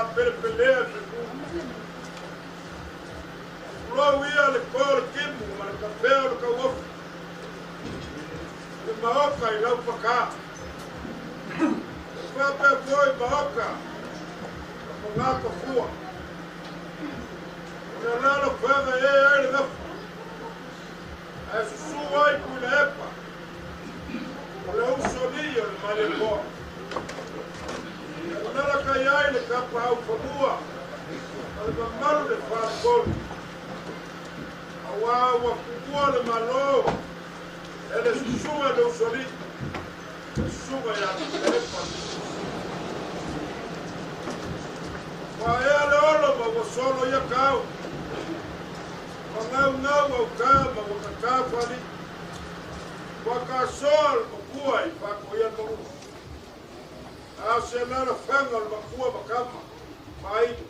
pelea lo ia le kol kimu ma le kafea o le kauofu le maoka I lau paka le whapea foi maoka o ngā kafua o le lalo whanga ai le ngafu e susu ai kui le epa o le usoni o le male koa o nala kai ai le kapa au whamua o le mamaru le whakolu awa wa kukua le malo e le susunga le usoni le susunga ya le epa wa ea le olo ma wa solo ia kau ma ngau ngau au ka ma wa kakawhani wa ka sol ma kua I whako ia maru a se nara whanga le makua makama ma idu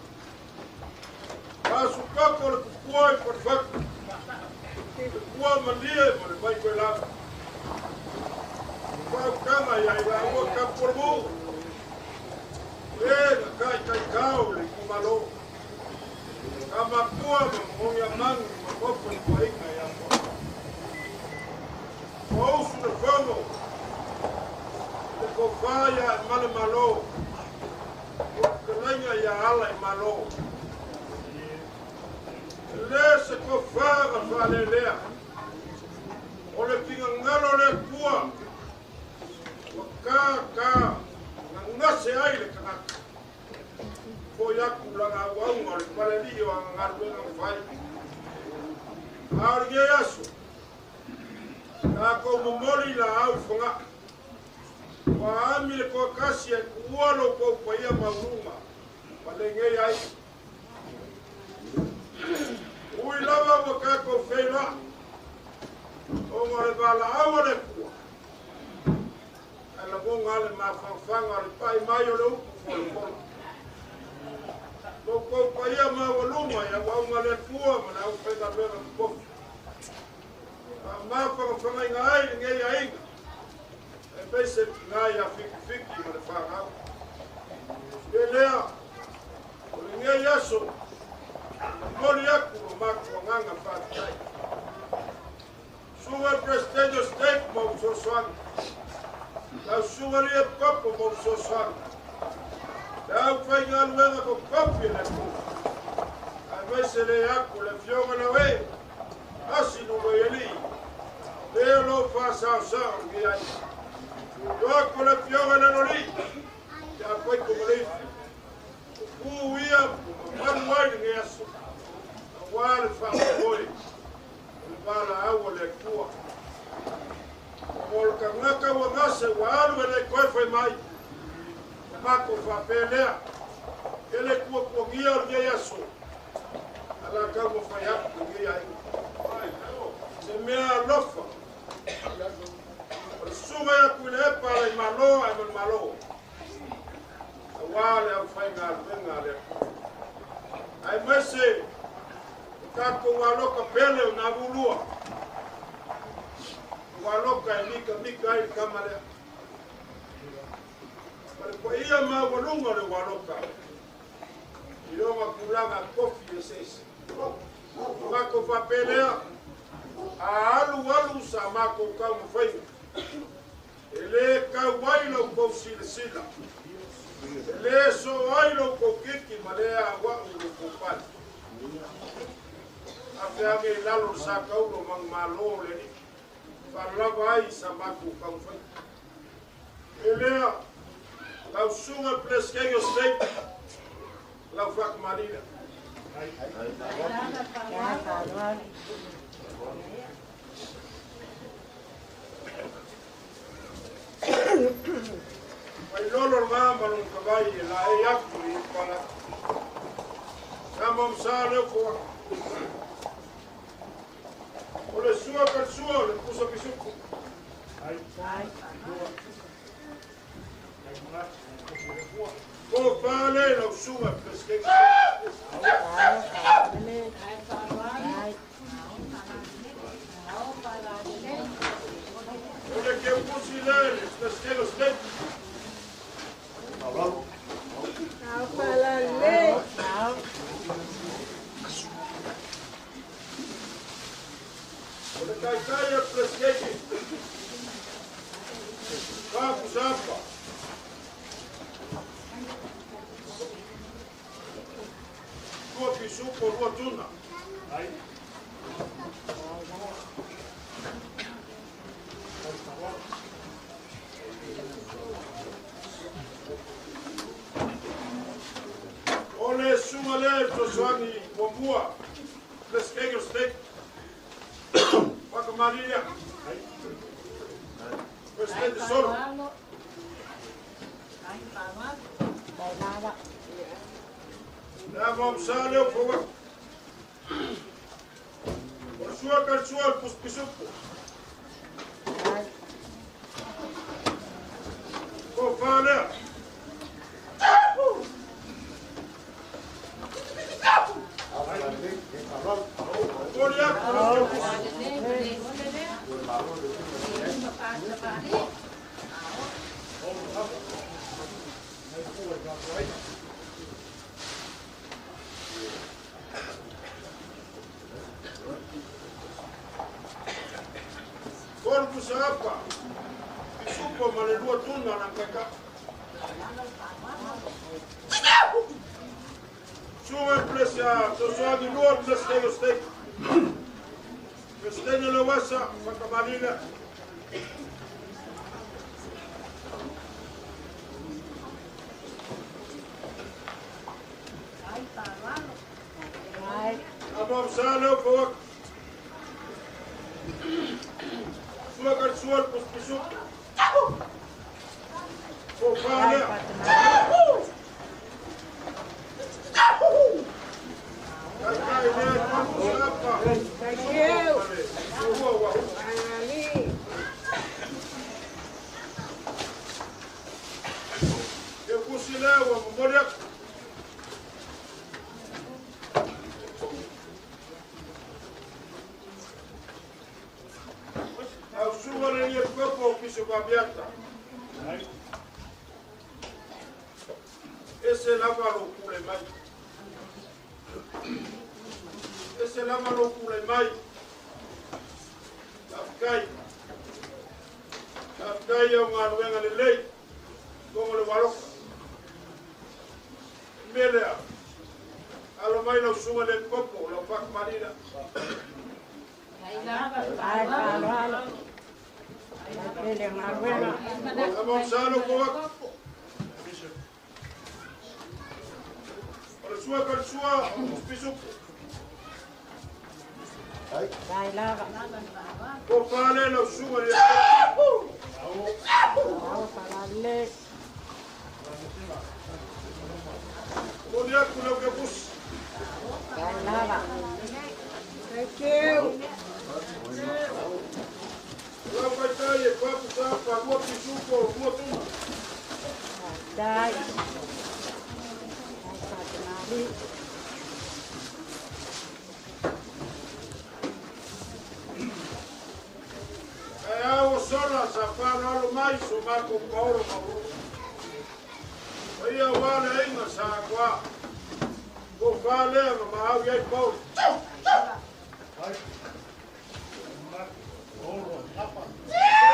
a supako le kukua I whakawhaka le kua mania ma le mai koe lava whau kanga ia I la ua ka pormu e na kai kai kau le kumalo ka makua ma mongia mangu ma kopo I whainga ia o usu le whango le kofaya I male malo o kalainga ia ala I malo le se kofara whalelea o le pinga ngalo le kua o ka ngase ai le kanaka ko yaku langa waunga le paleli o ngarwenga whai aurge yasu ka ko momoli la au whanga wa ami le ko kasi e kualo ko paia mauruma palengei ai ui lava wa ka ko whera o ngare bala awa le kua ala bonga le mawhangwhanga le pai mai o le upu wholo ko paia mauruma ya waunga le kua mana au whenga lwega kofi mawhangwhanga inga ai ngei ainga e pese ngai a fiki ma le whangau e lea o le ngei aso mori aku o mako o nganga whakiai suwa prestejo steak mo usosoanga lau suwa ria kopo mo usosoanga le au whainga aluenga ko kopi le ku a mese le aku le fionga na we asi nuwe eli leo lo fa sao ngi ai yo ko le fionga na lori ya poi ko le ku ia man wai ngi aso wale fa boy bala au le kua o ka ngaka wa ngase wa alu le ko foi mai ma ko fa pelea ele kua ko ngia ngi aso ala ka mo fa ya ngi ai se mea lofa suma ya kule para I malo wale au whainga venga le ai mese kako waloka pele o na bulua waloka mika I kamale pare ko ia ma walunga le waloka ilonga kulanga kofi esese wako fa pelea alu sa mako ka mo fai ele ka wailo ko sila ele so wailo ko kiki malea wa ko pa afia me lalo sa ka ulo mang malo le fa la vai sa mako ka mo fai ele la sunga preske yo steak la fak marina Ai lolo mama non cavalli la e acqui para siamo sale ko o le sua per suo le puso bisucco ai ko fale lo sua perché Olha que eu considero, das que eu sei. pisupo rua tuna. Ole sunga le to swangi bombua. Let's take your steak. Waka Maria. Presidente solo. Nada vamos a leer por favor. Por sua calçoa pus pisupo. Por favor. Corpus apa? Pisupo malelua tuna na kaka. Sua empresa, to sua di luar prestei o steak. Prestei na wasa, pakamalina. Vamos a leer por favor. Sua calçoa pus pisupo. Por favor. Eu cozinhei o amor. A sua linha de corpo que se aberta. Esse lava loucura mais. Esse lava loucura mais. Afgai é uma luenga de lei. Como le walo. Melea. Alo mai lo suma le corpo, lo fac marina. Vamos a lo por sua calçoa, pisupo. Dai lava. Por fale lo suma le. Falale. Olha como que pus. Dai lava. Thank you. Lá vai estar e papo tá pagou pisupo, rua tuna. Dai. O sola safara alo mais o Marco Paulo Mauro. Aí a wala ainda sagua. O vale no mau e Paulo.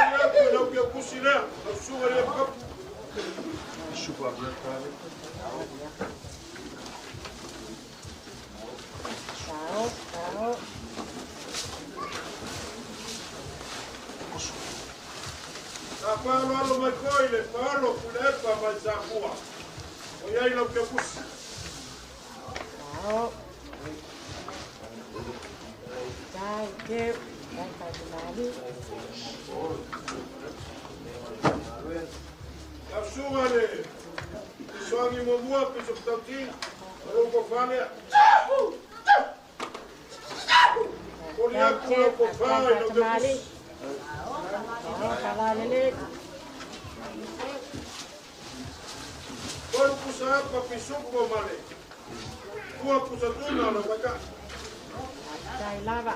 Olha que eu cozinhei, eu subo ali a chupa Tchau, tchau. Paulo alo mai coile, Paulo pulepa mai sagua. Olha aí no que eu pus. Tchau. Thank you. A sua ali. Pessoal que mamua, pessoal que tá aqui. Eu vou falar. Olha como eu vou falar e não tem. Quando puxa para pisupo male. Tua puxa tuna no baka. Dai lava.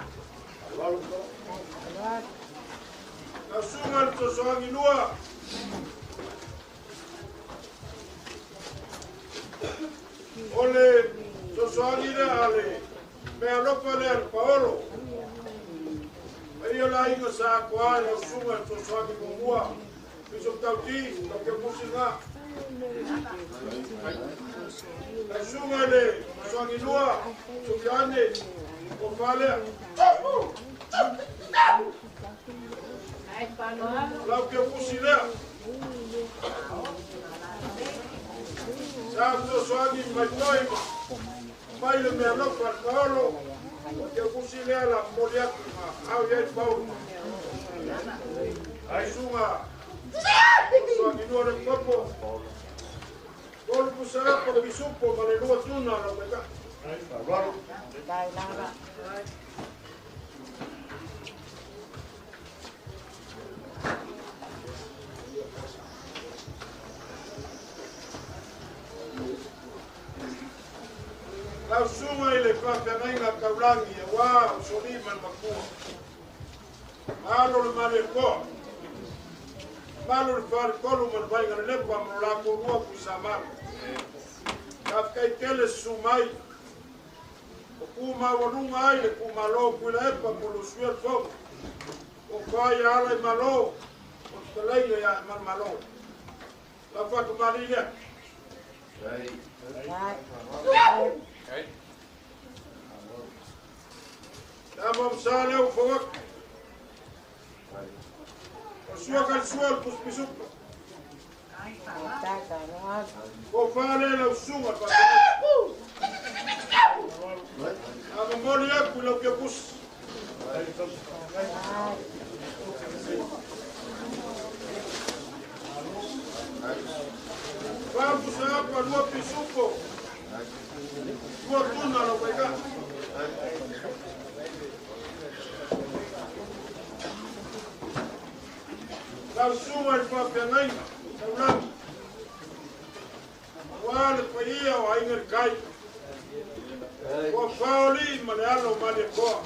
A sua ali to soangi lua. Ole to soangi ale. Me alopa le Paolo. Aí lá ainda sa kwa le suma to soangi mamua. Piso tauti, no que puxa. A suma le soangi lua, sukiane, o whalea. Lau ke kusi lea. Sāto soangi mai toi, mai le mea loku al kaolo, ke kusi lea la moliaki ma au iei pau. Ai sunga, soangi lua le kopo, kolu pusarapa ki supo ma le lua tuna la meka. Dai lava. Lau sunga i le whawhengainga kaurangi e wā o solima le makua. Malo le mare koa. Malo le whare kolu man vainga le lepa mo lako rua ku samara. Kafkai kele sumai. O kuma wanunga ai le kuma lo kuila epa kulu suel fong. O kai ala i malo. O taleile ya man malo. La whakamari lea. Tamam sale o fawak. O suakal sual puspisupa. O fale la usunga pa. Ama moli aku la ke pus. Vamos a pa lua pisupo. Lua tuna la pega. Lau suma i whawhengainga, taurangi. Wale paia o aingar kai. Kua whaoli ma le alo ma le koa.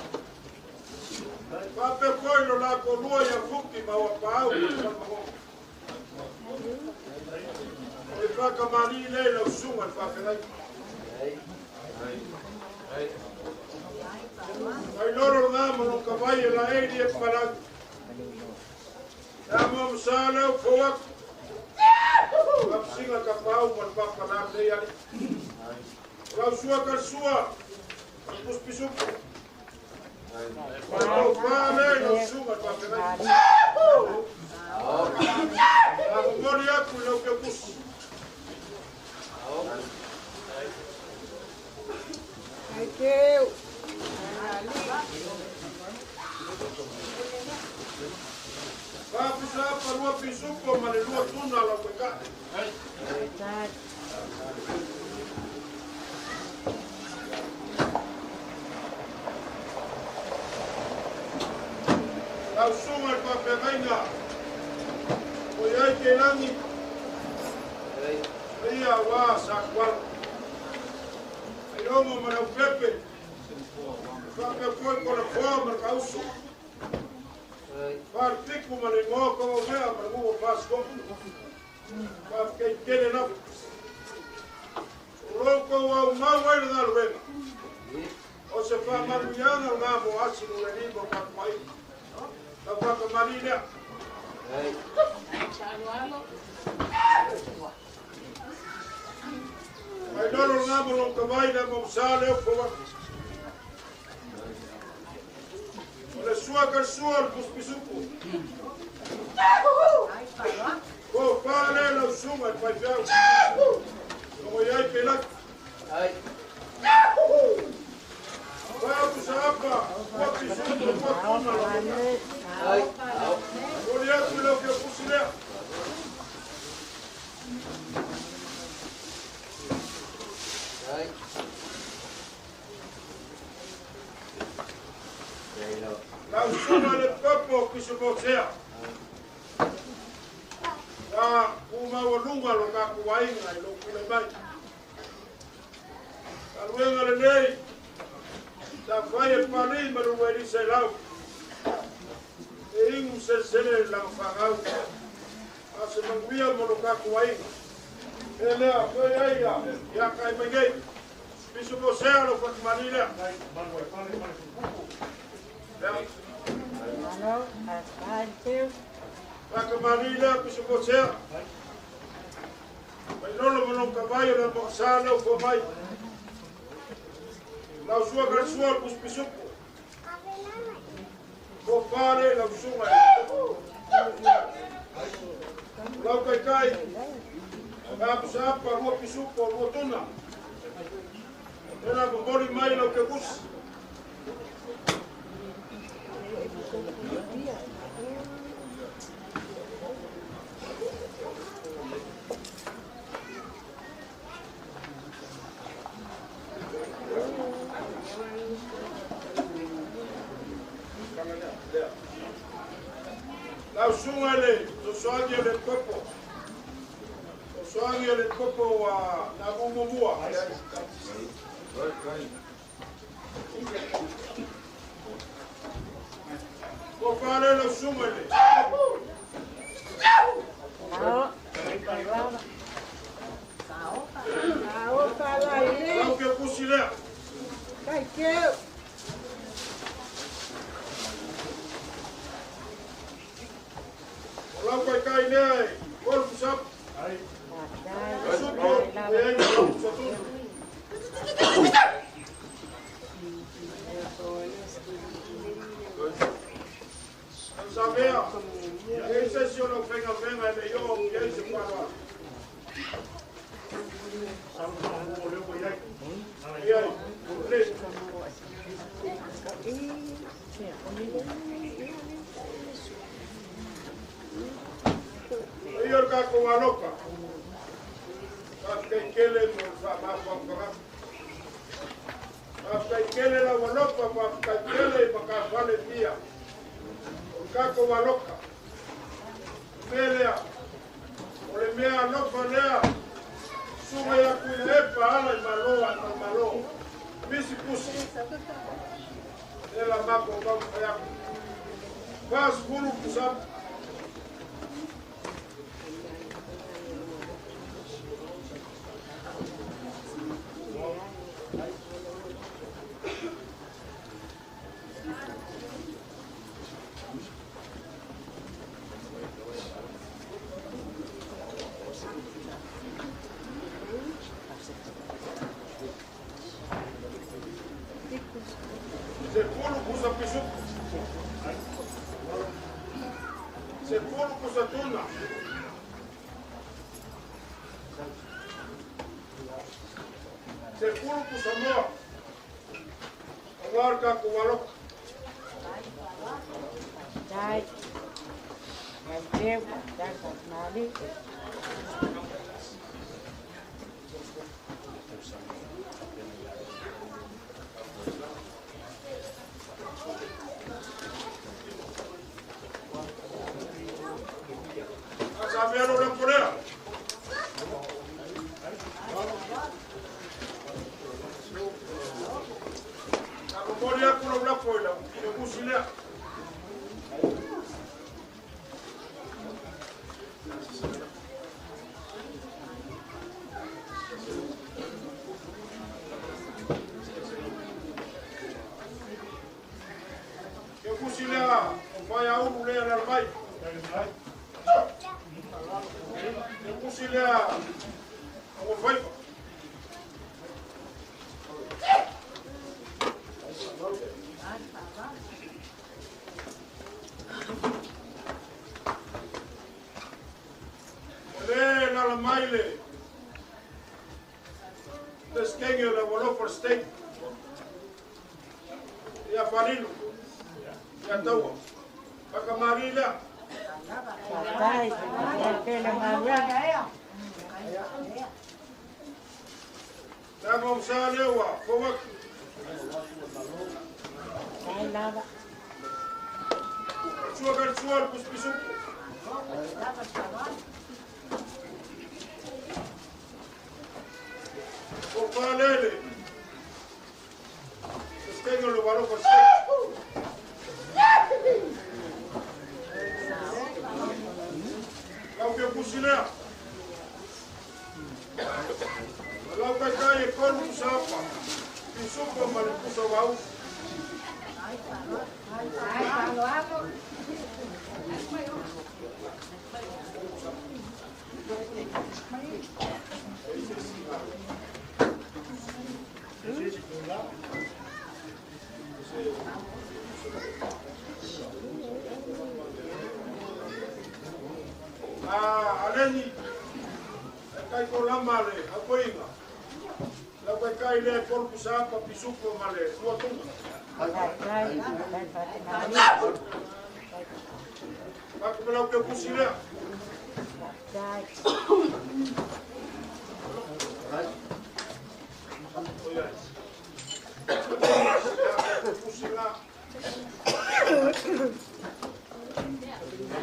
Whape koilo la ko lua ia fuki ma wa pāu i whamaho. E whakamani lei lau suma i whawhengainga. Ai loro ngā mano ka vai e la eiri e wharangi. Tamam sale o fawak. Kapsinga ka pau man papanak le yani. Lau sua kal sua. Pus pisupu. Lau fale lau sunga papanak. Lau mori aku lau ke pus. Thank you. Vamos a para lua pisupo ma le lua tuna la weka. Lau sunga i whawhengainga. O iai ke langi. Ia wā sa kwala. Ai omo ma lau pepe. Whape koe kona whoa ma kausu. Par piku ma le ngō kawa mea ma ngō pasko. Par kei kene na. Roko au mau waira nā ruenga. O se wha maru ianga ngā mo asinu e ringo kakwai. Ta waka mari lea. Ai loro ngā mo lo kawai na mo msale o kawa. Le sua ka sua al puspisupu. Ko fale la suma pa jau. Como iai ke lak. Ai. Vamos apa. Ko pisupu ko tuna la. Ai. Ko ia ku lo ke pusile. Ai. Lau suma le popo ki se boxea. Ta kuma o lunga lo ka kuwainga i lo kule mai. Ta luenga le nei. Ta whai e pali ma luweri se lau. E ingu se sele la whangau. A se manguia mo lo ka kuwainga. E lea, whai aia, ia kai mangei. Piso boxea lo whakimani lea. Hello, thank you. Whakamari lea piso boxea. Mai lolo mo ka vai o mo sala o mai. Lau sua karsua puspisupu. Ko pare lau sunga. Lau kai kai. Ngap sapa mo pisupu mo tuna. Ela bori mai lau ke bus. Lau sunga le, to soagi le kopo. To soagi le kopo wa na mumua. Ko pare lau sunga le. Lau ke kusi le. Thank you. Lau kai kai nei, kol pusap. Supo, ei lau pusatun. Samea, ei sesio lau venga venga e yo, ei se para. Ei, le. Ior ka ko aloka. Kai kele mo fa ma fa fa. Kai kele la aloka pa kai kele pa ka vale dia. Ka ko aloka. Melea. Ole mea aloka lea. Suma ya ku le pa ala malo. Misi pusi. Ela ma ko ba ya. Pas guru pusap. Sepuluh kusatuna. Sepuluh kusamoa. Warga kuwalok. Dai. Nanti dan nali. Sampai orang Korea. Aku Korea pulau berapa lah? Kita musilnya. Kita musilnya. Upaya ulur yang terbaik. Musilia, como foi? Olé, na maile. Desquenho la volou por steak. E a farino. E a taua. A camarilla. Papai, que le maria. Dah mau sana wa, kau Dai lava. suar pus pisuk. Kau palele. Tengo lo valor por ser. Kau ke pusina. Kalau kau kaya kau siapa? Pisuk kau malu pusau bau. mai le korpu sa pa pisupo male tua tu pak melau ke pusile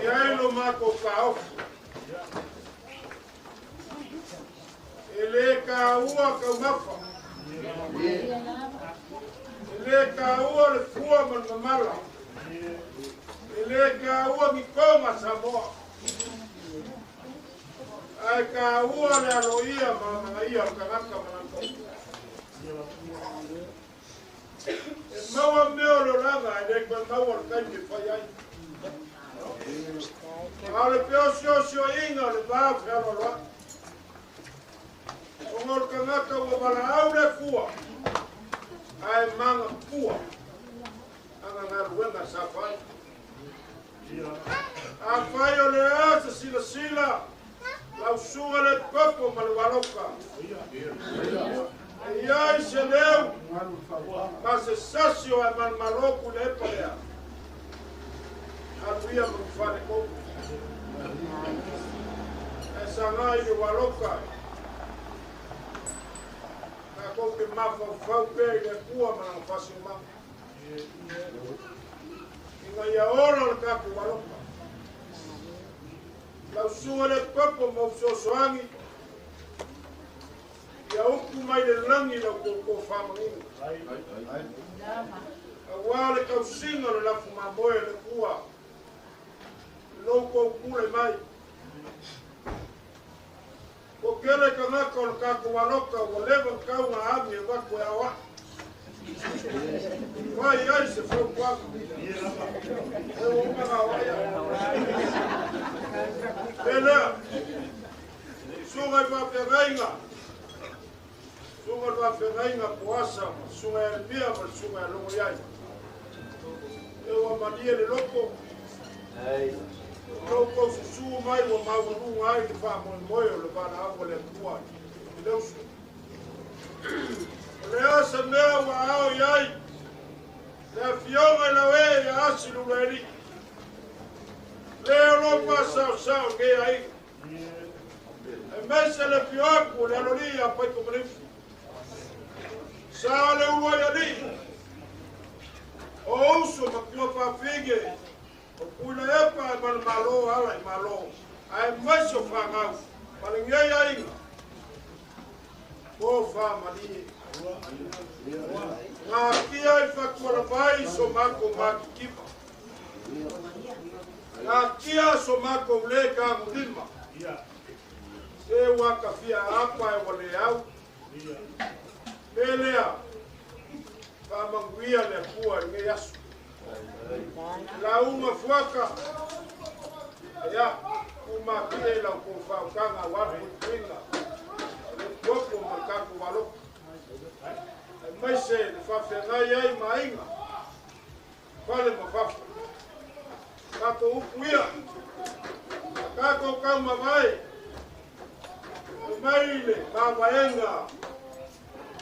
ya lo mako kao ele ka ua ka mafa ele ka ua le fua man mamala ele ka ua mi koma Samoa ai ka ua le aloia ma ia ka ngaka mananko e maua meo lo langa ele ka maua le kai me fai ai ale peo sio inga le va fero lo Ongol kangaka wa bala aure fua ai manga fua anga ngaruenga safai a fai o le asa sila lau sunga le kopo malwaloka iai se leu ma se sasio ai malmaloku le epalea aluia mawhane kopu e sangai le waloka ko ke mafa fau pe le kua mana fasi ma inga ya ora le ka ku walo la suole papo mo so soangi ya uku mai le langi la ko fama ni awale ka singa la fuma boe le kua lo ko kule mai o kele ka ngaka o ka kuwaloka o lewa kau nga ami e wako e awa. Wai ai se fau kwaku. E o mga waya. Pele, sunga i wawhengainga. Sunga i wawhengainga puasa, sunga e mia ma sunga e longo iai. E o amania le loko. Loko susu mai wa maurunga ai te wha moe o le vana awa le kua i leusu. Le asa mea wa ao iai, le fionga i lawe i asi lungeri. Le olopa sao nge ai. E mese le fioaku le alori a paiko manifi. Sao le urua i ali. O uso makua whawhinge. O kuila epa e mana malo ala i malo. Ai mais o whangau. Mali ngei ainga. Ko whamani. Ngā kia i whakuara vai so mako maki kipa. Ngā kia so mako le ka murima. E waka fia apa e wale au. Pelea. Whamanguia le pua ngei asu. La uma fuaka ya uma kia la ko fa kanga wa pinga le popo makaku walo mai se le fa fenga ai mainga vale ma fa ka to upuia ka ko kama vai mai le ba vaenga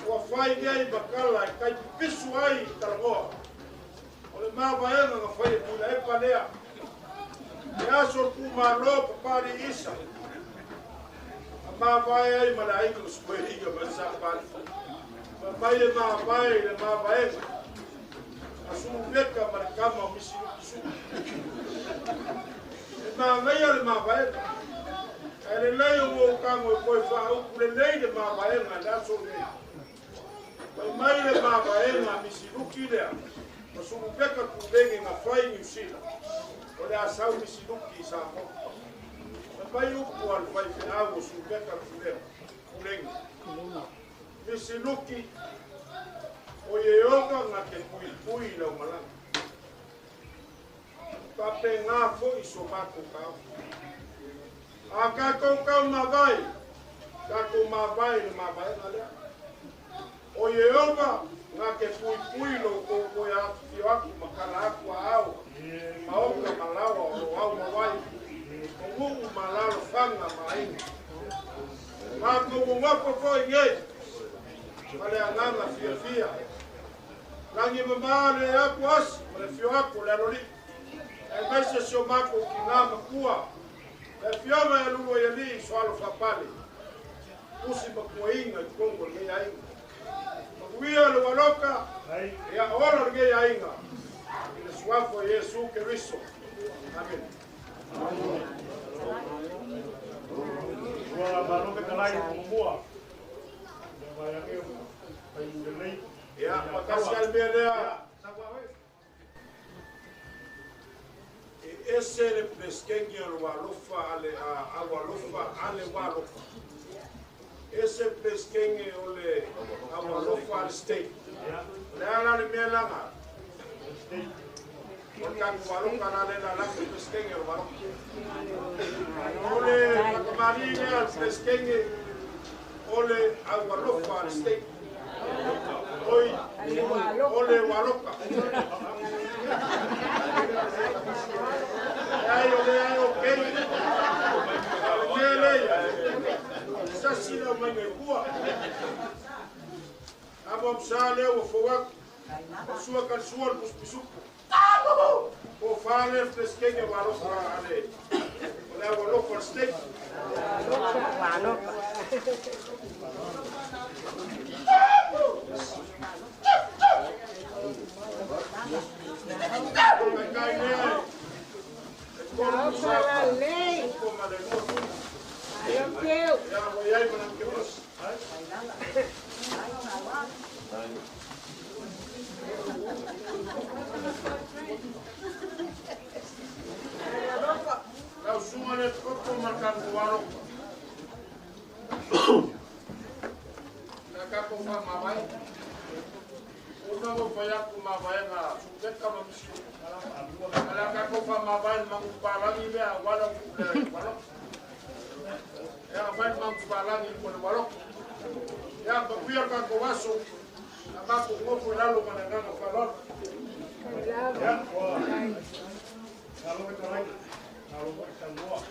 wa fai ai bakala kai pisu ai targo ole ma vaenga nga fai pula e palea ya so ku ma lo pari isa ma vai ai malai ko square ga ba sa pali ma vai le ma vaenga asu veka markama misi su ma vai le ma vaenga ele lei o kamo ko fa o le lei le ma vaenga da so le mai le ma vaenga misi lukile o sumu peka kubengi na fai New Zealand. O le asau misi luki sa mo. Na pai upu al fai whiau o sumu peka kubengi. Misi luki o ye oga nga ke pui lau malanga. Pape ngā fo i so mako kau. A kako kau mawai. Kako mawai le mawai nga lea. O ye oga nga ke pui lo ko ya fioaku makala aku au maoka malawa o au mawai o ngu malalo fanga mai ma ko ngako ko nge pale ana fia. Langi mama le aku as, le fio aku le anoli. E mese sio mako ki ngama kua. Le fio me alumo ya li soalo fapale. Usi makua inga i kongo le ya inga. Makuia le waloka, ya ora le ya inga. Ile suafo Yesu Keriso. Amen. Ya, makasih Almeida. Esse é o pesquengue o walofa ale a walofa ale walofa. Esse é o pesquengue o walofa ale state. Lá na minha lama. Porque o walofa na le la pesquengue o walofa. Ole a marina pesquengue ole a walofa ale state. Oi, ole waloka. Ai, ok. Essa sim é uma negua. A bomba leu o fogo. A sua calçoa dos pisuco. O fale pesqueira waloka ale. Olha o waloka steak. Ya, papia ka ko waso. Abako mo fo lalo manangana falon. Ya, ko. Kalau kita lagi, kalau kita luar.